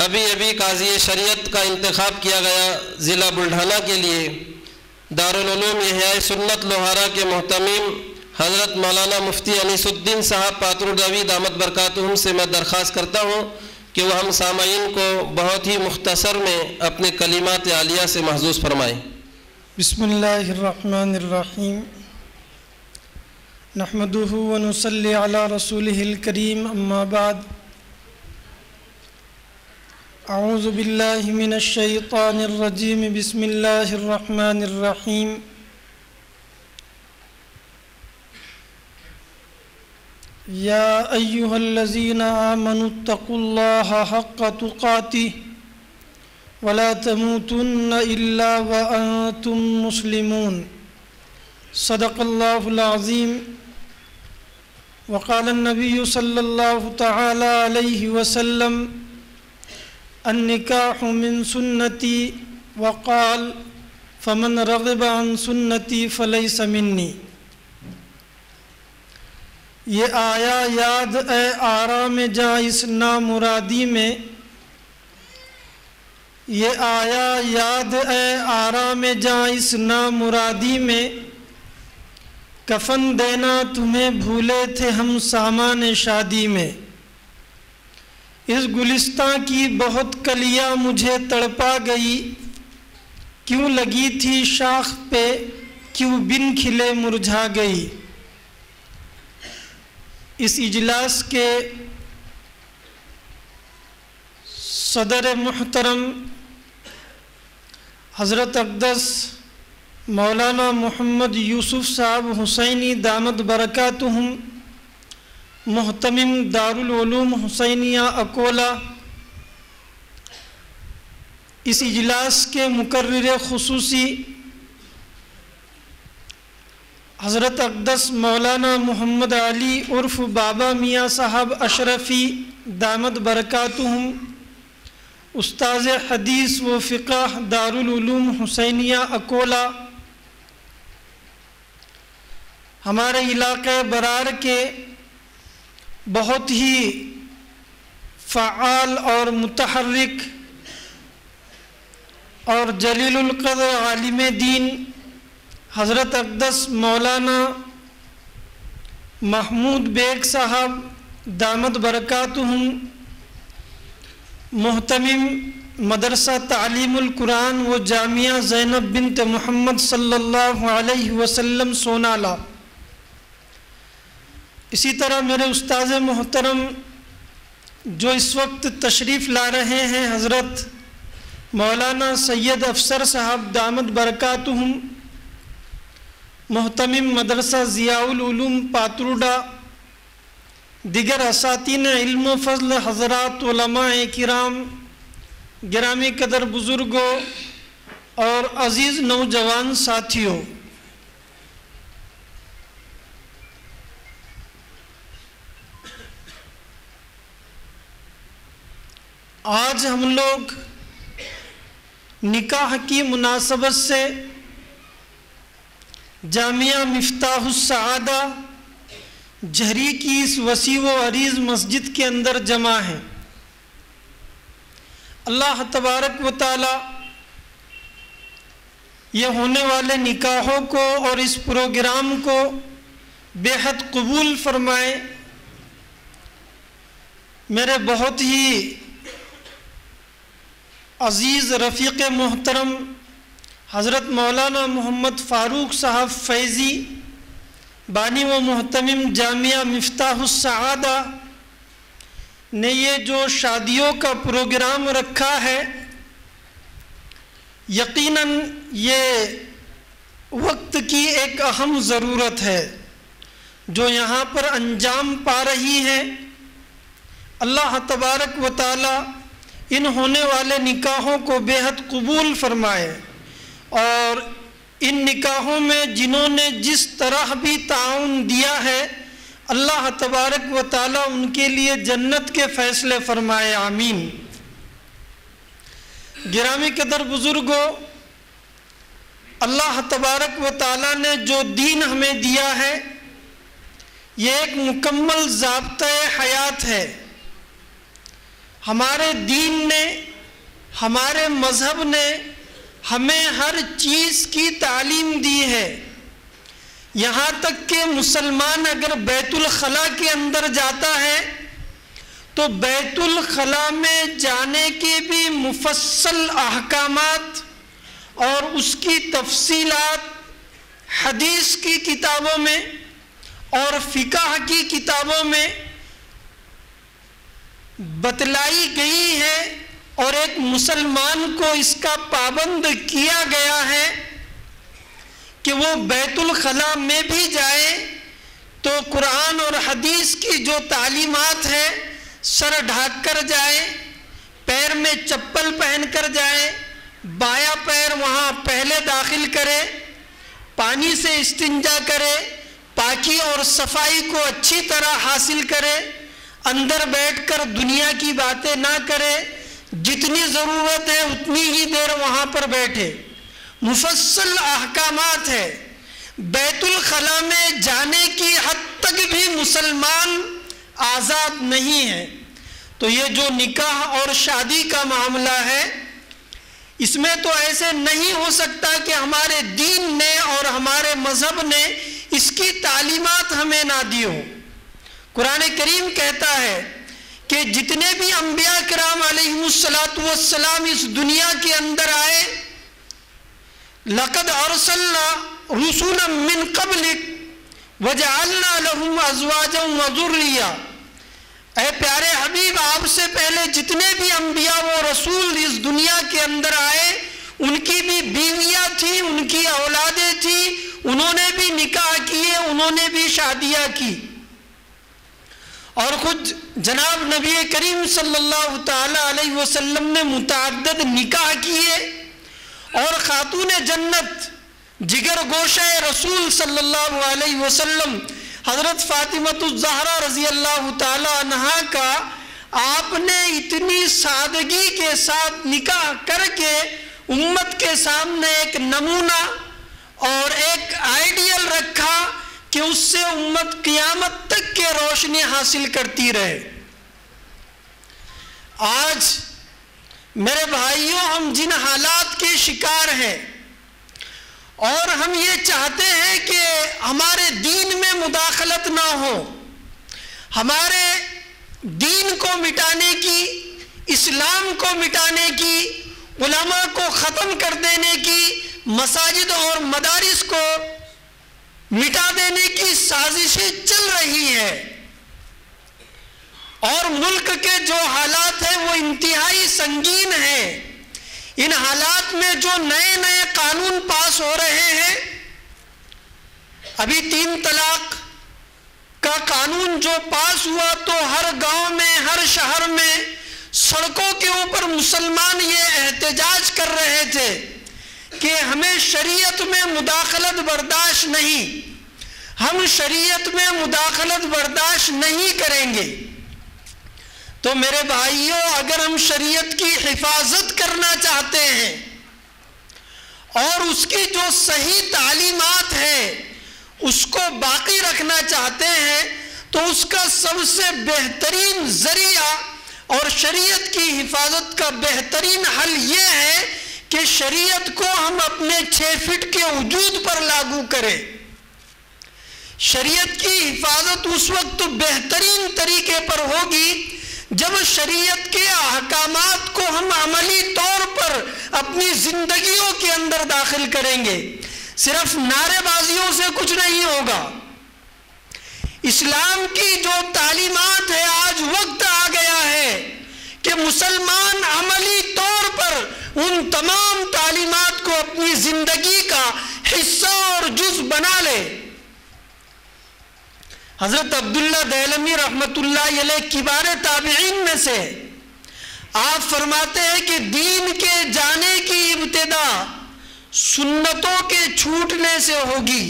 ابھی قاضی شریعت کا انتخاب کیا گیا ضلع بلڈھانہ کے لیے دارالعلوم احیاء سنت لوہارا کے محتمم حضرت مولانا مفتی انیس الدین صاحب پاتروڈاوی دامت برکاتہم سے میں درخواست کرتا ہوں کہ وہ ہم سامعین کو بہت ہی مختصر میں اپنے کلمات عالیہ سے محظوظ فرمائیں۔ بسم اللہ الرحمن الرحیم نحمدہ ونصلی علی رسولہ الکریم اما بعد اعوذ باللہ من الشیطان الرجیم بسم اللہ الرحمن الرحیم یا ایہا الذین آمنوا اتقوا اللہ حق تقاتہ ولا تموتن الا وانتم مسلمون صدق اللہ العظیم وقال النبی صلی اللہ تعالی علیہ وسلم النکاح من سنتی وقال فمن رغب عن سنتی فلیس منی۔ یہ آیا یاد اے آرام جاں اس نامرادی میں، یہ آیا یاد اے آرام جاں اس نامرادی میں، کفن دینا تمہیں بھولے تھے ہم سامان شادی میں۔ اس گلستان کی بہت کلیاں مجھے تڑپا گئی، کیوں لگی تھی شاخ پہ کیوں بن کھلے مرجھا گئی۔ اس اجلاس کے صدر محترم حضرت اقدس مولانا محمد یوسف صاحب حسینی دامت برکاتہم محتمم دارالعلوم حسینیہ اکولہ، اس اجلاس کے مقرر خصوصی حضرت اقدس مولانا محمد علی عرف بابا میاں صاحب اشرفی دامت برکاتہم، استاذ حدیث و فقہ دارالعلوم حسینیہ اکولہ، ہمارے علاقہ برار کے بہت ہی فعال اور متحرک اور جلیل القدر عالم دین حضرت اقدس مولانا محمود بیگ صاحب دامت برکاتہم، محتمم مدرسہ تعلیم القرآن و جامعہ زینب بنت محمد صلی اللہ علیہ وسلم سونالہ، اسی طرح میرے استاذ محترم جو اس وقت تشریف لا رہے ہیں حضرت مولانا سید افسر صاحب دامت برکاتہم، محتمم مدرسہ ضیاء العلوم پاتروڈا، دیگر اساتین علم و فضل حضرات علماء کرام، گرامی قدر بزرگوں اور عزیز نوجوان ساتھیوں، آج ہم لوگ نکاح کی مناسبت سے جامعہ مفتاح السعادہ جھری کی اس وسیع و عریض مسجد کے اندر جمع ہیں۔ اللہ تبارک و تعالی یہ ہونے والے نکاحوں کو اور اس پروگرام کو بے حد قبول فرمائے۔ میرے بہت ہی عزیز رفیق محترم حضرت مولانا محمد فاروق صاحب فیضی بانی و محتمم جامعہ مفتاح السعادہ نے یہ جو شادیوں کا پروگرام رکھا ہے، یقیناً یہ وقت کی ایک اہم ضرورت ہے جو یہاں پر انجام پا رہی ہے۔ اللہ تبارک و تعالی ان ہونے والے نکاحوں کو بے حد قبول فرمائے، اور ان نکاحوں میں جنہوں نے جس طرح بھی تعاون دیا ہے اللہ تبارک و تعالی ان کے لیے جنت کے فیصلے فرمائے، آمین۔ گرامی قدر بزرگوں، اللہ تبارک و تعالی نے جو دین ہمیں دیا ہے یہ ایک مکمل ضابطۂ حیات ہے۔ ہمارے دین نے، ہمارے مذہب نے ہمیں ہر چیز کی تعلیم دی ہے، یہاں تک کہ مسلمان اگر بیت الخلاء کے اندر جاتا ہے تو بیت الخلاء میں جانے کے بھی مفصل احکامات اور اس کی تفصیلات حدیث کی کتابوں میں اور فقہ کی کتابوں میں بتلائی گئی ہے، اور ایک مسلمان کو اس کا پابند کیا گیا ہے کہ وہ بیت الخلاء میں بھی جائے تو قرآن اور حدیث کی جو تعلیمات ہے سر ڈھانک کر جائے، پیر میں چپل پہن کر جائے، بایاں پیر وہاں پہلے داخل کرے، پانی سے استنجا کرے، پاکی اور صفائی کو اچھی طرح حاصل کرے، اندر بیٹھ کر دنیا کی باتیں نہ کرے، جتنی ضرورت ہے اتنی ہی دیر وہاں پر بیٹھے۔ مفصل احکامات ہے۔ بیت الخلاء میں جانے کی حد تک بھی مسلمان آزاد نہیں ہے۔ تو یہ جو نکاح اور شادی کا معاملہ ہے، اس میں تو ایسے نہیں ہو سکتا کہ ہمارے دین نے اور ہمارے مذہب نے اس کی تعلیمات ہمیں نہ دی ہو۔ قرآن کریم کہتا ہے کہ جتنے بھی انبیاء کرام علیہم السلام اس دنیا کے اندر آئے، لَقَدْ أَرْسَلْنَا رُسُلًا مِّن قَبْلِكَ وَجَعَلْنَا لَهُمْ أَزْوَاجًا وَذُرِّيَّةً، اے پیارے حبیب، آپ سے پہلے جتنے بھی انبیاء و رسول اس دنیا کے اندر آئے، ان کی بھی بیویاں تھیں، ان کی اولادیں تھیں، انہوں نے بھی نکاح کیے، انہوں نے بھی شادیاں کی۔ اور خود جناب نبی کریم صلی اللہ تعالی علیہ وسلم نے متعدد نکاح کیے، اور خاتون جنت جگر گوشہ رسول صلی اللہ علیہ وسلم حضرت فاطمۃ الزہرا رضی اللہ تعالی عنہا کا آپ نے اتنی سادگی کے ساتھ نکاح کر کے امت کے سامنے ایک نمونہ اور ایک آئیڈیل رکھا کہ اس سے امت قیامت تک کے روشنی حاصل کرتی رہے۔ آج میرے بھائیوں، ہم جن حالات کے شکار ہیں اور ہم یہ چاہتے ہیں کہ ہمارے دین میں مداخلت نہ ہو، ہمارے دین کو مٹانے کی، اسلام کو مٹانے کی، علماء کو ختم کر دینے کی، مساجد اور مدارس کو مٹا دینے کی سازشیں چل رہی ہیں، اور ملک کے جو حالات ہیں وہ انتہائی سنگین ہیں۔ ان حالات میں جو نئے نئے قانون پاس ہو رہے ہیں، ابھی 3 طلاق کا قانون جو پاس ہوا تو ہر گاؤں میں، ہر شہر میں سڑکوں کے اوپر مسلمان یہ احتجاج کر رہے تھے کہ ہمیں شریعت میں مداخلت برداشت نہیں، ہم شریعت میں مداخلت برداشت نہیں کریں گے۔ تو میرے بھائیوں، اگر ہم شریعت کی حفاظت کرنا چاہتے ہیں اور اس کی جو صحیح تعلیمات ہیں اس کو باقی رکھنا چاہتے ہیں، تو اس کا سب سے بہترین ذریعہ اور شریعت کی حفاظت کا بہترین حل یہ ہے کہ شریعت کو ہم اپنے 6 فٹ کے وجود پر لاگو کریں۔ شریعت کی حفاظت اس وقت بہترین طریقے پر ہوگی جب شریعت کے احکامات کو ہم عملی طور پر اپنی زندگیوں کے اندر داخل کریں گے۔ صرف نعرے بازیوں سے کچھ نہیں ہوگا۔ اسلام کی جو تعلیمات ہے، آج وقت آ گیا ہے کہ مسلمان عملی طور پر ان تمام تعلیمات کو اپنی زندگی کا حصہ اور جز بنا لے۔ حضرت عبداللہ دیلمی رحمت اللہ علیہ کبار تابعین میں سے آپ فرماتے ہیں کہ دین کے جانے کی ابتدا سنتوں کے چھوٹنے سے ہوگی۔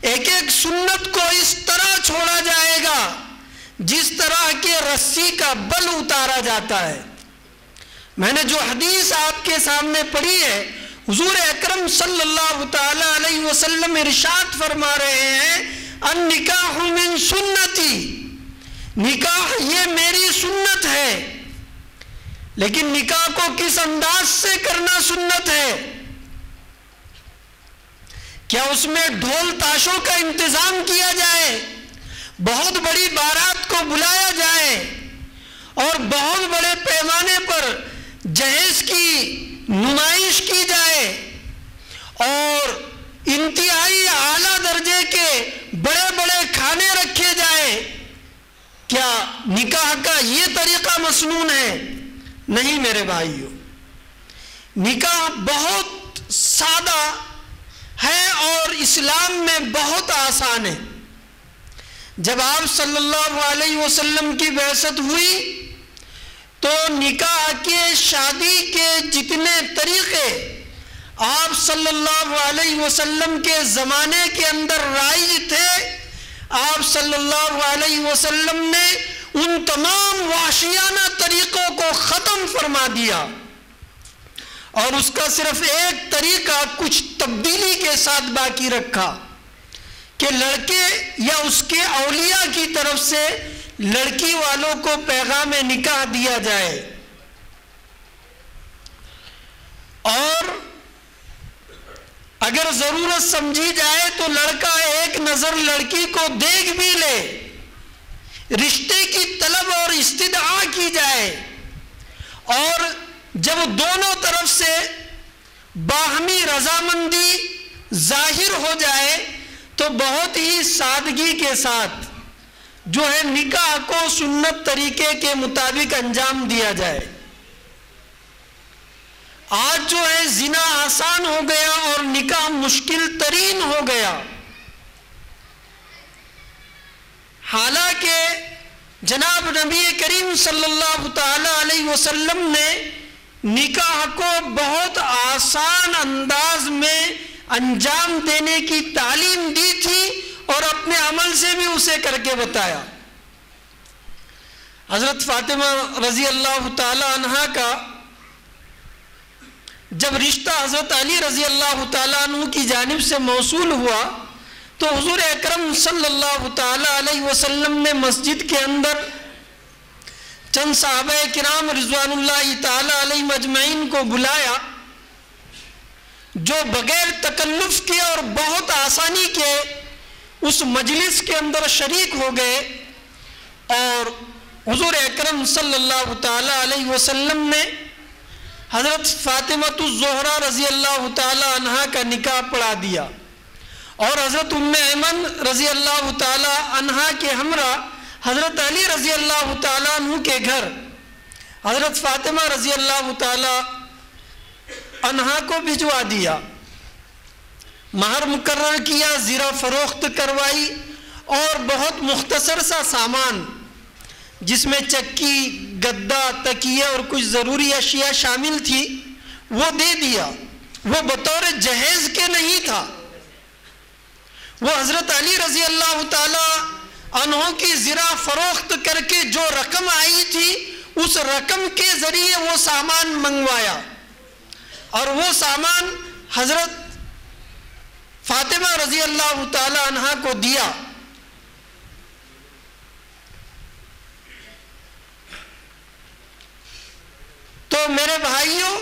ایک ایک سنت کو اس طرح چھوڑا جائے گا جس طرح کے رسی کا بل اتارا جاتا ہے۔ میں نے جو حدیث آپ کے سامنے پڑھی ہے، حضور اکرم صلی اللہ تعالی علیہ وسلم ارشاد فرما رہے ہیں، النکاح من سنتی، نکاح یہ میری سنت ہے۔ لیکن نکاح کو کس انداز سے کرنا سنت ہے؟ کیا اس میں ڈھول تاشوں کا انتظام کیا جائے، بہت بڑی بارات کو بلایا جائے اور بہت بڑے پیمانے پر جہیز کی نمائش کی جائے اور انتہائی اعلیٰ درجے کے بڑے بڑے کھانے رکھے جائے؟ کیا نکاح کا یہ طریقہ مسنون ہے؟ نہیں میرے بھائیو، نکاح بہت سادہ ہے اور اسلام میں بہت آسان ہے۔ جب آپ صلی اللہ علیہ وسلم کی بعثت ہوئی تو نکاح کے، شادی کے جتنے طریقے آپ صلی اللہ علیہ وسلم کے زمانے کے اندر رائج تھے، آپ صلی اللہ علیہ وسلم نے ان تمام وحشیانہ طریقوں کو ختم فرما دیا اور اس کا صرف ایک طریقہ کچھ تبدیلی کے ساتھ باقی رکھا کہ لڑکے یا اس کے اولیاء کی طرف سے لڑکی والوں کو پیغام نکاح دیا جائے، اور اگر ضرورت سمجھی جائے تو لڑکا ایک نظر لڑکی کو دیکھ بھی لے، رشتے کی طلب اور استدعا کی جائے، اور جب دونوں طرف سے باہمی رضامندی ظاہر ہو جائے تو بہت ہی سادگی کے ساتھ جو ہے نکاح کو سنت طریقے کے مطابق انجام دیا جائے۔ آج جو ہے زنا آسان ہو گیا اور نکاح مشکل ترین ہو گیا، حالانکہ جناب نبی کریم صلی اللہ تعالی علیہ وسلم نے نکاح کو بہت آسان انداز میں انجام دینے کی تعلیم دی تھی اور اپنے عمل سے بھی اسے کر کے بتایا۔ حضرت فاطمہ رضی اللہ تعالی عنہا کا جب رشتہ حضرت علی رضی اللہ تعالیٰ عنہ کی جانب سے موصول ہوا تو حضور اکرم صلی اللہ تعالیٰ علیہ وسلم نے مسجد کے اندر چند صحابہ کرام رضوان اللہ تعالیٰ علیہ مجمعین کو بلایا، جو بغیر تکلف کے اور بہت آسانی کے اس مجلس کے اندر شریک ہو گئے، اور حضور اکرم صلی اللہ تعالیٰ علیہ وسلم نے حضرت فاطمہ الزہرا رضی اللہ تعالی عنہا کا نکاح پڑھا دیا، اور حضرت ام ایمن رضی اللہ تعالی عنہا کے ہمراہ حضرت علی رضی اللہ تعالی عنہ کے گھر حضرت فاطمہ رضی اللہ تعالی عنہا کو بھجوا دیا، مہر مقرر کیا، زیرہ فروخت کروائی، اور بہت مختصر سا سامان جس میں چکی، گدا، تکیہ اور کچھ ضروری اشیاء شامل تھی وہ دے دیا۔ وہ بطور جہیز کے نہیں تھا، وہ حضرت علی رضی اللہ تعالی عنہ کی زرہ فروخت کر کے جو رقم آئی تھی اس رقم کے ذریعے وہ سامان منگوایا، اور وہ سامان حضرت فاطمہ رضی اللہ تعالی عنہ کو دیا۔ تو میرے بھائیوں،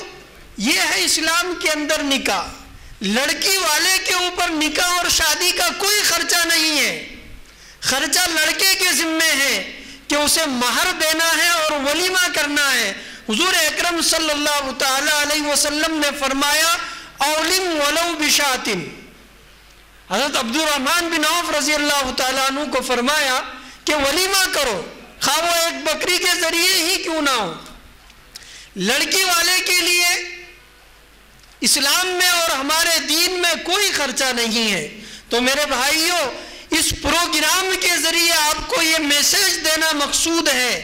یہ ہے اسلام کے اندر نکاح۔ لڑکی والے کے اوپر نکاح اور شادی کا کوئی خرچہ نہیں ہے، خرچہ لڑکے کے ذمے ہے کہ اسے مہر دینا ہے اور ولیمہ کرنا ہے۔ حضور اکرم صلی اللہ تعالی علیہ وسلم نے فرمایا اولم ولو بشاتن، حضرت عبد الرحمن بن عوف رضی اللہ تعالیٰ عنہ کو فرمایا کہ ولیمہ کرو، خواہ وہ ایک بکری کے ذریعے ہی کیوں نہ ہو۔ لڑکی والے کے لیے اسلام میں اور ہمارے دین میں کوئی خرچہ نہیں ہے۔ تو میرے بھائیوں، اس پروگرام کے ذریعے آپ کو یہ میسج دینا مقصود ہے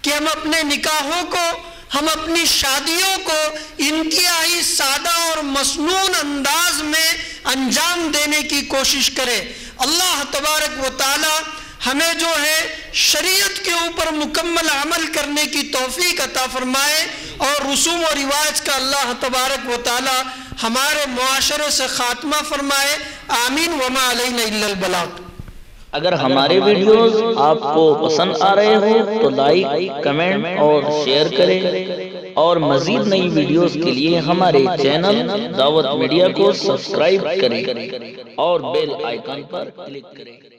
کہ ہم اپنے نکاحوں کو، ہم اپنی شادیوں کو انتہائی سادہ اور مسنون انداز میں انجام دینے کی کوشش کریں۔ اللہ تبارک و تعالی ہمیں جو ہے شریعت کے اوپر مکمل عمل کرنے کی توفیق عطا فرمائے، اور رسوم و رواج کا اللہ تبارک و تعالی ہمارے معاشرے سے خاتمہ فرمائے۔ آمین وما علینا الا البلاغ۔ اگر ہمارے ویڈیوز آپ کو پسند آ رہے ہوں تو لائک، کمنٹ اور شیئر کریں۔ اور مزید نئی ویڈیوز کے لیے ہمارے چینل دعوت میڈیا کو سبسکرائب کریں اور بیل آئیکن پر کلک کریں۔